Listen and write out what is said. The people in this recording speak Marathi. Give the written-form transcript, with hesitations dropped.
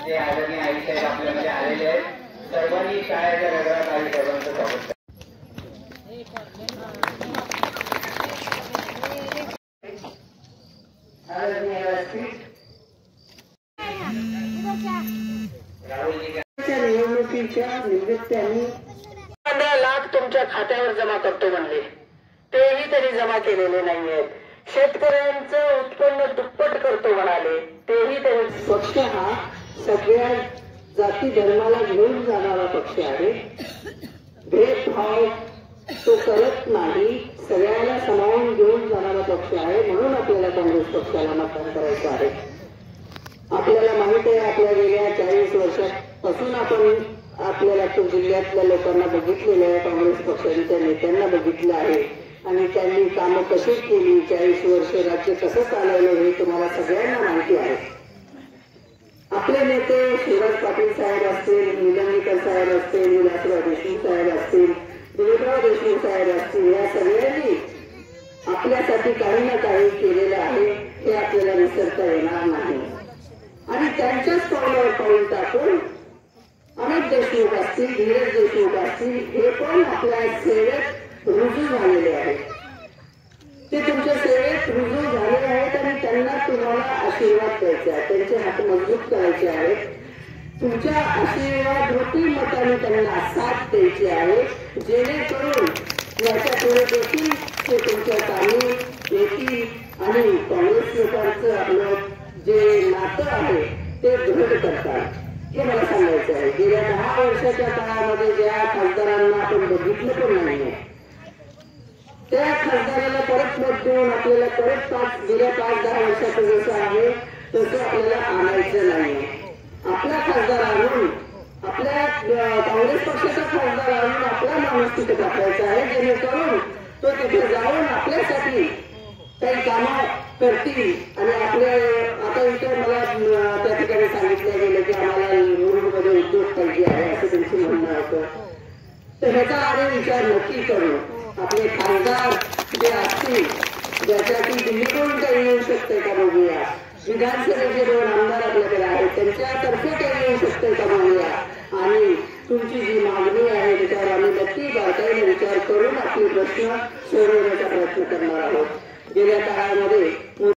जे आदरणीय आई साहेब आपल्यामध्ये आलेले आहेत, सर्वांनी शाळेच्या नगरात आई साहेबांचं स्वागत. निवडणुकीच्या निमित्ताने 15 लाख तुमच्या खात्यावर जमा करतो म्हणले, तेही त्यांनी जमा केलेले नाहीयेत. शेतकऱ्यांचं उत्पन्न दुप्पट करतो म्हणाले, तेही त्यांनी. पक्ष हा सगळ्या जाती धर्माला घेऊन जाणारा पक्ष आहे. भेदभाव तो करत नाही, सगळ्यांना समावून घेऊन जाणारा पक्ष आहे. म्हणून आपल्याला काँग्रेस पक्षाला मतदान करायचं आहे. आपल्याला माहित आहे, आपल्या गेल्या 40 वर्षापासून आपण आपल्या लातूर जिल्ह्यातल्या लोकांना बघितलेलं आहे, काँग्रेस पक्षाच्या नेत्यांना बघितलं आहे आणि त्यांनी कामं कशी केली, 40 वर्ष राज्य कसं चालवलं हे तुम्हाला सगळ्यांना माहिती आहे. आपले नेते शिवराज पाटील साहेब असतील, निलंगेकर साहेब असतील, विलासराव देशमुख साहेब असतील, दिलीपराव देशमुख साहेब असतील, या सगळ्यांनी आपल्यासाठी काही ना काही केलेलं आहे हे आपल्याला विसरता येणार नाही. आणि त्यांच्याच पावलावर पाऊल टाकून अमित देशमुख असतील, धीरज देशमुख असतील, हे पण आपल्या सेवेत रुजू झालेले आहेत. ते तुमच्या सेवेत रुजू झाले आहेत आणि त्यांना तुम्हाला आशीर्वाद द्यायचे आहे, त्यांचे हात मजबूत करायचे आहेत. तुमच्या आशीर्वाद रूपी मताने त्यांना साथ द्यायची आहे, जेणेकरून याच्या पुढे देखील ते तुमच्या कामी येतील आणि काँग्रेस लोकांचं आपलं जे नातं आहे ते दृढ करतात. हे मला सांगायचं आहे. गेल्या 10 वर्षाच्या काळामध्ये ज्या खासदारांना आपण बघितलं पण नाहीये, त्या खासदाराला परत मत देऊन आपल्याला परत गेल्या 5-10 वर्षाचं जसं आहे तसं आपल्याला आणायचं नाही. आपला खासदार आणून, आपल्या काँग्रेस पक्षाचा खासदार आणून आपला माणूस तिथे टाकायचा आहे, जेणेकरून तो तिथे जाऊन आपल्यासाठी काही कामं करतील. आणि आपल्या आता इथे मला त्या ठिकाणी सांगितलं गेलं की आम्हाला मुरुडमध्ये उद्योग पाहिजे आहे असं त्यांचं म्हणणं होतं. तर ह्याचा आधी विचार नक्की करू. आपले खासदार जे असतील, ज्याच्यातून दिल्लीकडून काही येऊ शकते का बघूया. विधानसभेचे 2 आमदार आपल्याकडे आहेत, त्यांच्यातर्फे काही येऊ शकते का बघूया. आणि तुमची जी मागणी आहे त्याच्यावर आम्ही नक्की बारकाईने विचार करून आपले प्रश्न सोडवण्याचा प्रयत्न करणार आहोत. गेल्या काळामध्ये